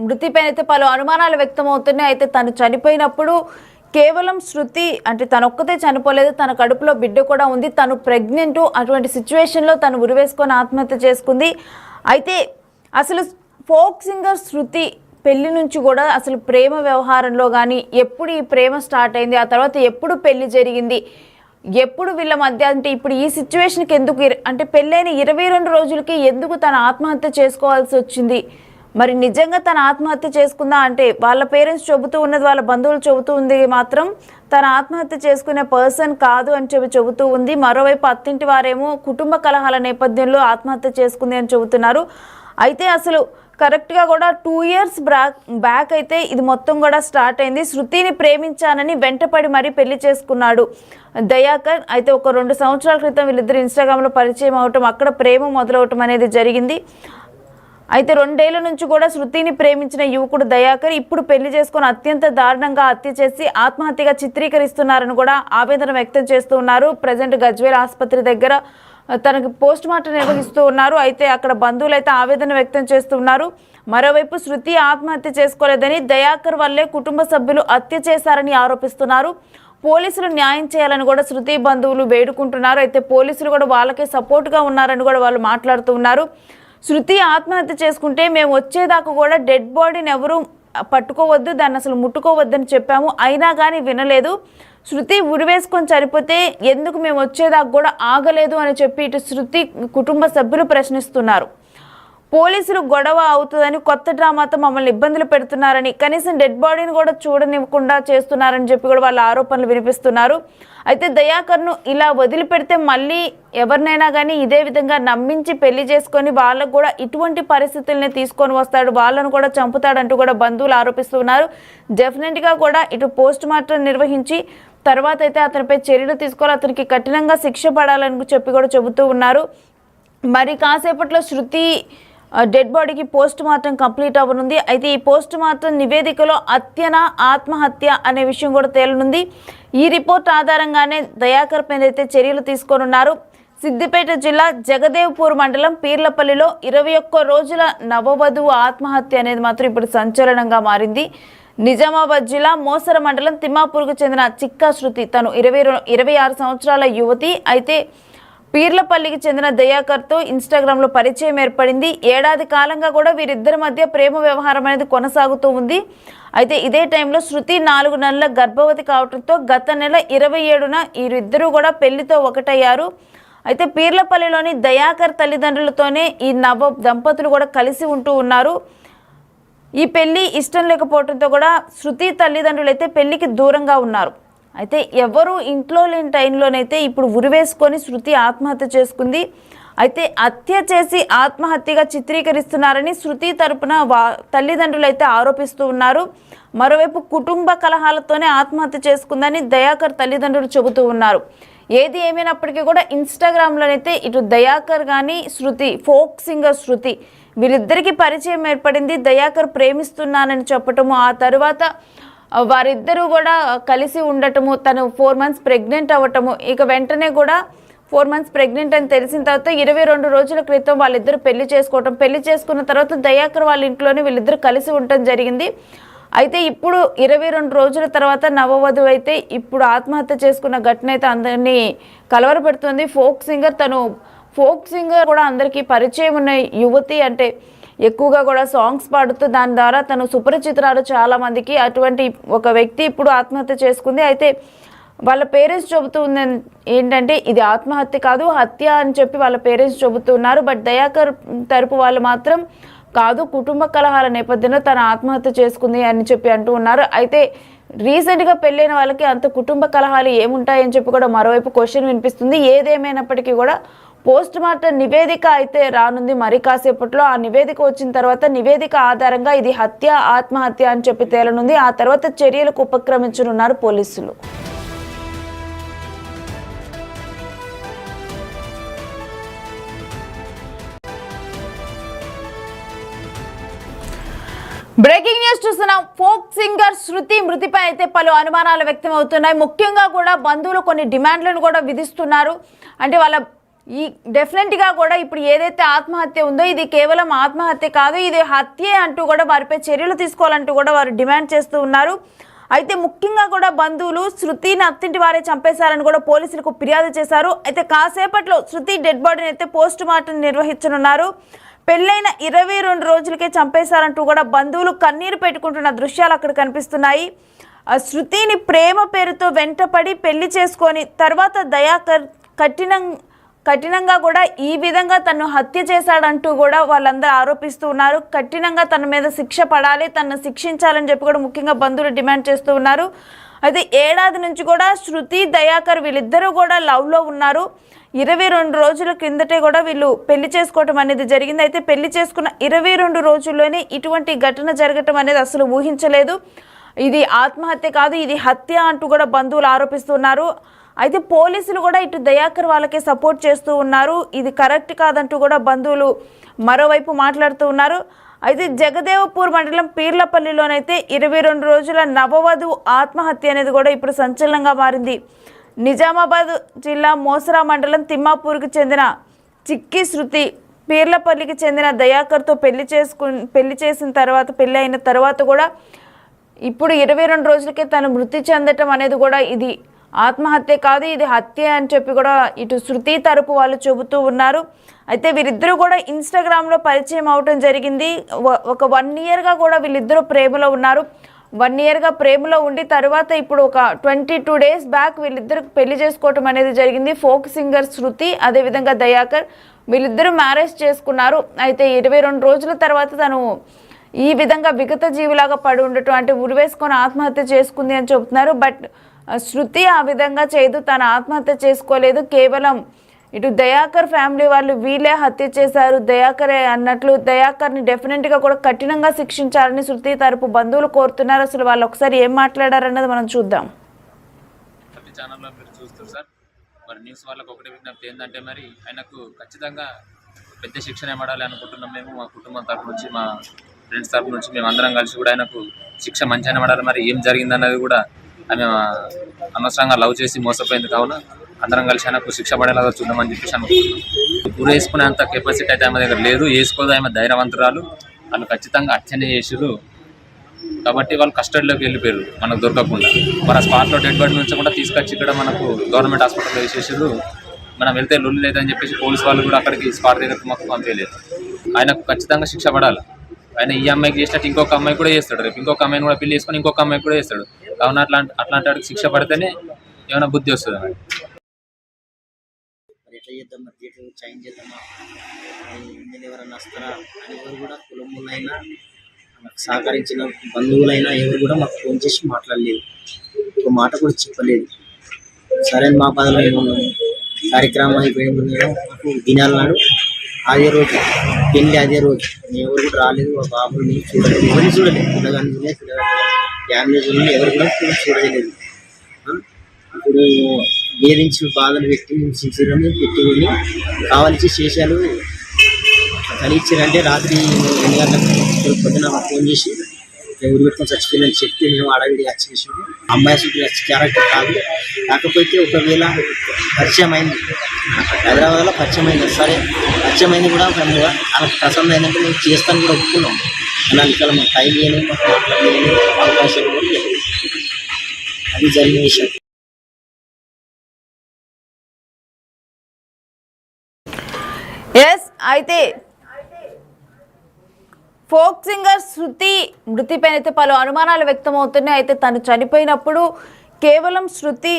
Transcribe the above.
మృతిపైన అయితే పలు అనుమానాలు వ్యక్తమవుతున్నాయి. అయితే తను చనిపోయినప్పుడు కేవలం శృతి అంటే తనొక్కతే చనిపోలేదు, తన కడుపులో బిడ్డ కూడా ఉంది, తను ప్రెగ్నెంట్. అటువంటి సిచ్యువేషన్లో తను ఉరివేసుకొని ఆత్మహత్య చేసుకుంది. అయితే అసలు ఫోక్ సింగర్ శృతి పెళ్లి నుంచి కూడా అసలు ప్రేమ వ్యవహారంలో కానీ ఎప్పుడు ఈ ప్రేమ స్టార్ట్ అయింది, ఆ తర్వాత ఎప్పుడు పెళ్లి జరిగింది, ఎప్పుడు వీళ్ళ మధ్య అంటే ఇప్పుడు ఈ సిచ్యువేషన్కి ఎందుకు అంటే పెళ్ళైన 22 రోజులకి ఎందుకు తన ఆత్మహత్య చేసుకోవాల్సి వచ్చింది? మరి నిజంగా తన ఆత్మహత్య చేసుకుందా అంటే వాళ్ళ పేరెంట్స్ చెబుతూ ఉన్నది, వాళ్ళ బంధువులు చెబుతూ ఉంది మాత్రం తన ఆత్మహత్య చేసుకునే పర్సన్ కాదు అని చెబుతూ ఉంది. మరోవైపు అత్తింటి వారేమో కుటుంబ కలహాల నేపథ్యంలో ఆత్మహత్య చేసుకుంది అని చెబుతున్నారు. అయితే అసలు కరెక్ట్గా కూడా 2 years బ్యాక్ అయితే ఇది మొత్తం కూడా స్టార్ట్ అయింది. శృతిని ప్రేమించానని వెంటపడి మరీ పెళ్లి చేసుకున్నాడు దయాకర్. అయితే ఒక 2 సంవత్సరాల క్రితం వీళ్ళిద్దరు ఇన్స్టాగ్రామ్లో పరిచయం అవటం, అక్కడ ప్రేమ మొదలవటం అనేది జరిగింది. అయితే 2 ఏళ్ల నుంచి కూడా శృతిని ప్రేమించిన యువకుడు దయాకర్ ఇప్పుడు పెళ్లి చేసుకుని అత్యంత దారుణంగా హత్య చేసి ఆత్మహత్యగా చిత్రీకరిస్తున్నారని కూడా ఆవేదన వ్యక్తం చేస్తూ ఉన్నారు. ప్రజెంట్ గజ్వేల్ ఆసుపత్రి దగ్గర తనకు పోస్ట్ మార్టం నిర్వహిస్తూ ఉన్నారు. అయితే అక్కడ బంధువులు అయితే ఆవేదన వ్యక్తం చేస్తున్నారు. మరోవైపు శృతి ఆత్మహత్య చేసుకోలేదని, దయాకర్ వల్లే కుటుంబ సభ్యులు హత్య చేశారని ఆరోపిస్తున్నారు. పోలీసులు న్యాయం చేయాలని కూడా శృతి బంధువులు వేడుకుంటున్నారు. అయితే పోలీసులు కూడా వాళ్ళకే సపోర్ట్గా ఉన్నారని కూడా వాళ్ళు మాట్లాడుతూ ఉన్నారు. శృతి ఆత్మహత్య చేసుకుంటే మేము వచ్చేదాకా కూడా డెడ్ బాడీని ఎవరు పట్టుకోవద్దు, దాన్ని అసలు ముట్టుకోవద్దని చెప్పాము, అయినా కానీ వినలేదు. శృతి ఉరివేసుకొని చనిపోతే ఎందుకు మేము వచ్చేదాకా కూడా ఆగలేదు అని చెప్పి ఇటు శృతి కుటుంబ సభ్యులు ప్రశ్నిస్తున్నారు. పోలీసులు గొడవ అవుతుందని కొత్త డ్రామాతో మమ్మల్ని ఇబ్బందులు పెడుతున్నారని, కనీసం డెడ్ బాడీని కూడా చూడనివ్వకుండా చేస్తున్నారని చెప్పి కూడా వాళ్ళ ఆరోపణలు వినిపిస్తున్నారు. అయితే దయాకర్ను ఇలా వదిలిపెడితే మళ్ళీ ఎవరినైనా కానీ ఇదే విధంగా నమ్మించి పెళ్లి చేసుకొని వాళ్ళకు కూడా ఇటువంటి పరిస్థితుల్ని తీసుకొని వస్తాడు, వాళ్ళను కూడా చంపుతాడంటూ కూడా బంధువులు ఆరోపిస్తున్నారు. డెఫినెట్గా కూడా ఇటు పోస్ట్ మార్టం నిర్వహించి తర్వాత అయితే అతనిపై చర్యలు తీసుకోవాలి, అతనికి కఠినంగా శిక్ష పడాలని చెప్పి కూడా చెబుతూ ఉన్నారు. మరి కాసేపట్లో శృతి డెడ్ బాడీకి పోస్ట్ మార్టం కంప్లీట్ అవ్వనుంది. అయితే ఈ పోస్ట్ మార్టం నివేదికలో హత్యనా ఆత్మహత్య అనే విషయం కూడా తేలనుంది. ఈ రిపోర్ట్ ఆధారంగానే దయాకర్ పైన అయితే చర్యలు తీసుకోనున్నారు. సిద్దిపేట జిల్లా జగదేవ్పూర్ మండలం పీర్లపల్లిలో 21 రోజుల నవవధువు ఆత్మహత్య అనేది మాత్రం ఇప్పుడు సంచలనంగా మారింది. నిజామాబాద్ జిల్లా మోసర మండలం తిమ్మాపూర్కు చెందిన చిక్కా శృతి తను 26 సంవత్సరాల యువతి. అయితే పీర్లపల్లికి చెందిన దయాకర్తో ఇన్స్టాగ్రామ్లో పరిచయం ఏర్పడింది. ఏడాది కాలంగా కూడా వీరిద్దరి మధ్య ప్రేమ వ్యవహారం అనేది కొనసాగుతూ ఉంది. అయితే ఇదే టైంలో శృతి 4 నెలల గర్భవతి కావడంతో గత నెల 27న వీరిద్దరూ కూడా పెళ్లితో ఒకటయ్యారు. అయితే పీర్లపల్లిలోని దయాకర్ తల్లిదండ్రులతోనే ఈ నవ దంపతులు కూడా కలిసి ఉంటూ ఉన్నారు. ఈ పెళ్లి ఇష్టం లేకపోవడంతో కూడా శృతి తల్లిదండ్రులు అయితే పెళ్లికి దూరంగా ఉన్నారు. అయితే ఎవరు ఇంట్లో లేని టైంలోనైతే ఇప్పుడు ఉరివేసుకొని శృతి ఆత్మహత్య చేసుకుంది. అయితే హత్య చేసి ఆత్మహత్యగా చిత్రీకరిస్తున్నారని శృతి తరపున తల్లిదండ్రులు అయితే ఆరోపిస్తూ ఉన్నారు. మరోవైపు కుటుంబ కలహాలతోనే ఆత్మహత్య చేసుకుందని దయాకర్ తల్లిదండ్రులు చెబుతూ ఉన్నారు. ఏది ఏమైనప్పటికీ కూడా ఇన్స్టాగ్రామ్లోనైతే ఇటు దయాకర్ కానీ శృతి ఫోక్ సింగర్ శృతి వీరిద్దరికీ పరిచయం ఏర్పడింది. దయాకర్ ప్రేమిస్తున్నానని చెప్పటము, ఆ తర్వాత వారిద్దరూ కూడా కలిసి ఉండటము, తను 4 months ప్రెగ్నెంట్ అవ్వటము, ఇక వెంటనే కూడా 4 months ప్రెగ్నెంట్ అని తెలిసిన తర్వాత 22 రోజుల క్రితం వాళ్ళిద్దరు పెళ్లి చేసుకోవటం, పెళ్లి చేసుకున్న తర్వాత దయాకర్ వాళ్ళ ఇంట్లోనే వీళ్ళిద్దరు కలిసి ఉండటం జరిగింది. అయితే ఇప్పుడు 22 రోజుల తర్వాత నవవధువు అయితే ఇప్పుడు ఆత్మహత్య చేసుకున్న ఘటన అయితే అందరినీ కలవరపెడుతుంది. ఫోక్ సింగర్ కూడా అందరికీ పరిచయం ఉన్న యువతి, అంటే ఎక్కువగా కూడా సాంగ్స్ పాడుతూ దాని ద్వారా తను సుపరిచితురాలు చాలామందికి. అటువంటి ఒక వ్యక్తి ఇప్పుడు ఆత్మహత్య చేసుకుంది. అయితే వాళ్ళ పేరెంట్స్ చెబుతూ ఉంది ఏంటంటే ఇది ఆత్మహత్య కాదు, హత్య అని చెప్పి వాళ్ళ పేరెంట్స్ చెబుతున్నారు. బట్ దయాకర్ తరపు వాళ్ళు మాత్రం కాదు, కుటుంబ కలహాల నేపథ్యంలో తన ఆత్మహత్య చేసుకుంది అని చెప్పి అంటూ ఉన్నారు. అయితే రీసెంట్గా పెళ్ళైన వాళ్ళకి అంత కుటుంబ కలహాలు ఏముంటాయని చెప్పి కూడా మరోవైపు క్వశ్చన్ వినిపిస్తుంది. ఏదేమైనప్పటికీ కూడా పోస్ట్ మార్టం నివేదిక అయితే రానుంది మరి కాసేపట్లో. ఆ నివేదిక వచ్చిన తర్వాత నివేదిక ఆధారంగా ఇది హత్య ఆత్మహత్య అని చెప్పి తేలనుంది. ఆ తర్వాత చర్యలకు ఉపక్రమించనున్నారు పోలీసులు. బ్రేకింగ్ న్యూస్ చూస్తున్నాం. ఫోక్ సింగర్ శృతి మృతిపై అయితే పలు అనుమానాలు వ్యక్తం అవుతున్నాయి. ముఖ్యంగా కూడా బంధువులు కొన్ని డిమాండ్లను కూడా విధిస్తున్నారు. అంటే వాళ్ళ ఈ డెఫినెట్గా కూడా ఇప్పుడు ఏదైతే ఆత్మహత్య ఉందో ఇది కేవలం ఆత్మహత్య కాదు, ఇది హత్యే అంటూ కూడా వారిపై చర్యలు తీసుకోవాలంటూ కూడా వారు డిమాండ్ చేస్తూ ఉన్నారు. అయితే ముఖ్యంగా కూడా బంధువులు శృతిని అత్తింటి వారే చంపేశారని కూడా పోలీసులకు ఫిర్యాదు చేశారు. అయితే కాసేపట్లో శృతి డెడ్ బాడీని అయితే పోస్ట్ మార్టం నిర్వహించనున్నారు. పెళ్ళైన 22 రోజులకే చంపేశారంటూ కూడా బంధువులు కన్నీరు పెట్టుకుంటున్న దృశ్యాలు అక్కడ కనిపిస్తున్నాయి. శృతిని ప్రేమ పేరుతో వెంటపడి పెళ్లి చేసుకొని తర్వాత దయాకర్ కఠినంగా కూడా ఈ విధంగా తను హత్య చేశాడంటూ కూడా వాళ్ళందరూ ఆరోపిస్తూ ఉన్నారు. కఠినంగా తన మీద శిక్ష పడాలి, తనను శిక్షించాలని చెప్పి కూడా ముఖ్యంగా బంధువులు డిమాండ్ చేస్తూ ఉన్నారు. అయితే ఏడాది నుంచి కూడా శృతి దయాకర్ వీళ్ళిద్దరూ కూడా లవ్లో ఉన్నారు. 22 రోజుల క్రిందటే కూడా వీళ్ళు పెళ్లి చేసుకోవటం అనేది జరిగింది. అయితే పెళ్లి చేసుకున్న 22 రోజుల్లోనే ఇటువంటి ఘటన జరగటం అనేది అసలు ఊహించలేదు. ఇది ఆత్మహత్య కాదు, ఇది హత్య అంటూ కూడా బంధువులు ఆరోపిస్తున్నారు. అయితే పోలీసులు కూడా ఇటు దయాకర్ వాళ్ళకే సపోర్ట్ చేస్తూ ఉన్నారు. ఇది కరెక్ట్ కాదంటూ కూడా బంధువులు మరోవైపు మాట్లాడుతూ ఉన్నారు. అయితే జగదేవపూర్ మండలం పీర్లపల్లిలోనైతే 22 రోజుల నవవధువు ఆత్మహత్య అనేది కూడా ఇప్పుడు సంచలనంగా మారింది. నిజామాబాద్ జిల్లా మోసరా మండలం తిమ్మాపూర్కి చెందిన చిక్కి శృతి పీర్లపల్లికి చెందిన దయాకర్తో పెళ్లి చేసిన తర్వాత పెళ్లి అయిన తర్వాత కూడా ఇప్పుడు 22 రోజులకే తను మృతి చెందటం అనేది కూడా ఇది ఆత్మహత్య కాదు, ఇది హత్య అని చెప్పి కూడా ఇటు శృతి తరపు వాళ్ళు చెబుతూ ఉన్నారు. అయితే వీరిద్దరూ కూడా ఇన్స్టాగ్రామ్లో పరిచయం అవటం జరిగింది. ఒక 1 ఇయర్గా కూడా వీళ్ళిద్దరూ ప్రేమలో ఉన్నారు. 1 ఇయర్గా ప్రేమలో ఉండి తర్వాత ఇప్పుడు ఒక 22 డేస్ బ్యాక్ వీళ్ళిద్దరు పెళ్లి చేసుకోవటం అనేది జరిగింది. ఫోక్ సింగర్ శృతి అదేవిధంగా దయాకర్ వీళ్ళిద్దరూ మ్యారేజ్ చేసుకున్నారు. అయితే 22 రోజుల తర్వాత తను ఈ విధంగా విగత జీవిలాగా పడి ఉండటం, అంటే ఉరివేసుకొని ఆత్మహత్య చేసుకుంది అని చెబుతున్నారు. బట్ శృతి ఆ విధంగా చేయదు, తను ఆత్మహత్య చేసుకోలేదు. కేవలం ఇటు దయాకర్ ఫ్యామిలీ వాళ్ళు వీళ్ళే హత్య చేశారు దయాకరే అన్నట్లు దయాకర్ని డెఫినెట్గా కూడా కఠినంగా శిక్షించాలని శృతి తరపు బంధువులు కోరుతున్నారు. అసలు వాళ్ళు ఒకసారి ఏం మాట్లాడారన్నది మనం చూద్దాం. ఛానల్లో మీరు చూస్తారు సార్, మరి న్యూస్ వాళ్ళకి ఒకటి విజ్ఞప్తి ఏంటంటే మరి ఆయనకు ఖచ్చితంగా పెద్ద శిక్షణ పడాలి అనుకుంటున్నాం. మేము మా కుటుంబం తరపు నుంచి, మా ఫ్రెండ్స్ తరపు నుంచి మేము అందరం కలిసి కూడా ఆయనకు శిక్ష మంచిగానే పడాలి. మరి ఏం జరిగిందన్నది కూడా ఆమె అనవసరంగా లవ్ చేసి మోసపోయింది కావున అందరం కలిసి ఆయనకు శిక్ష పడేలాగా చూద్దామని చెప్పేసి అనుకుంటున్నాం. ఊరు వేసుకునేంత కెపాసిటీ అయితే ఆమె దగ్గర లేదు, వేసుకోదు. ఆమె ధైర్యవంతురాలు, వాళ్ళు ఖచ్చితంగా హత్యనే చేసారు కాబట్టి వాళ్ళు కస్టడీలోకి వెళ్ళిపోయారు మనకు దొరకకుండా. మరి ఆ స్పాట్లో డెడ్ బాడీ నుంచి కూడా తీసుకొచ్చి ఇక్కడ మనకు గవర్నమెంట్ హాస్పిటల్లో వేసేసారు. మనం వెళ్తే లొల్లి లేదని చెప్పేసి పోలీసు వాళ్ళు కూడా అక్కడికి స్పాట్ దగ్గరకు మాకు పంపించలేదు. ఆయనకు ఖచ్చితంగా శిక్ష పడాలి. ఆయన ఈ అమ్మాయికి చేసినట్టు ఇంకొక అమ్మాయి కూడా చేస్తాడు, రేపు ఇంకొక అమ్మాయిని కూడా పెళ్లి చేసుకొని ఇంకొక అమ్మాయి కూడా చేస్తాడు. కావున అట్లాంటి వాడికి శిక్ష పడితేనే ఏమైనా బుద్ధి వస్తుంది అన్నమాట. ఎట్లా చేద్దాం, మరి థియేటర్ చేంజ్ చేద్దామా, ఇందులో ఎవరైనా వస్తారా అని ఎవరు కూడా కులములైనా నాకు సహకరించిన బంధువులైనా ఎవరు కూడా మాకు ఫోన్ చేసి మాట్లాడలేదు, ఒక మాట కూడా చెప్పలేదు. సరే మా బాధలో ఏమున్నాము, కార్యక్రమం అయిపోయిన మాకు దినాల నాడు అదే రోజు పెళ్ళి, అదే రోజు ఎవరు కూడా రాలేదు. ఆ బాబుని చూడలేదు, ఎవరిని చూడలేదు, పిల్లగాని చూడలేదు, ఫ్యామిలీ చూడలేదు, ఎవరు కూడా చూడలేదు. ఇప్పుడు వేధించి బాధలు పెట్టి సిన్సియర్గా పెట్టి వెళ్ళి కావాల్సి శేషాలు కలిగించారంటే రాత్రి 2 గంటలకు పొద్దున ఫోన్ చేసి ఊరు పెట్టుకొని చచ్చిపోయిందని చెప్పి మేము అడవిడి వచ్చేసాము. అమ్మాయి అసలు క్యారెక్టర్ కాదు, కాకపోతే ఒకవేళ పరిచయం అయింది, హైదరాబాద్లో పరిచయం అయింది. సరే పరిచయం అయింది కూడా వాళ్ళకి ప్రసన్న అయిందంటే మేము చేస్తాను కూడా ఒప్పుకున్నాం. అలా ఇక్కడ మాకు టైం చేయలేదు, మాకు మాట్లాడలేదు, అవకాశాలు కూడా లేదు. అది జరిగిన విషయం. అయితే ఫోక్ సింగర్ శృతి మృతిపైన అయితే పలు అనుమానాలు వ్యక్తమవుతున్నాయి. అయితే తను చనిపోయినప్పుడు కేవలం శృతి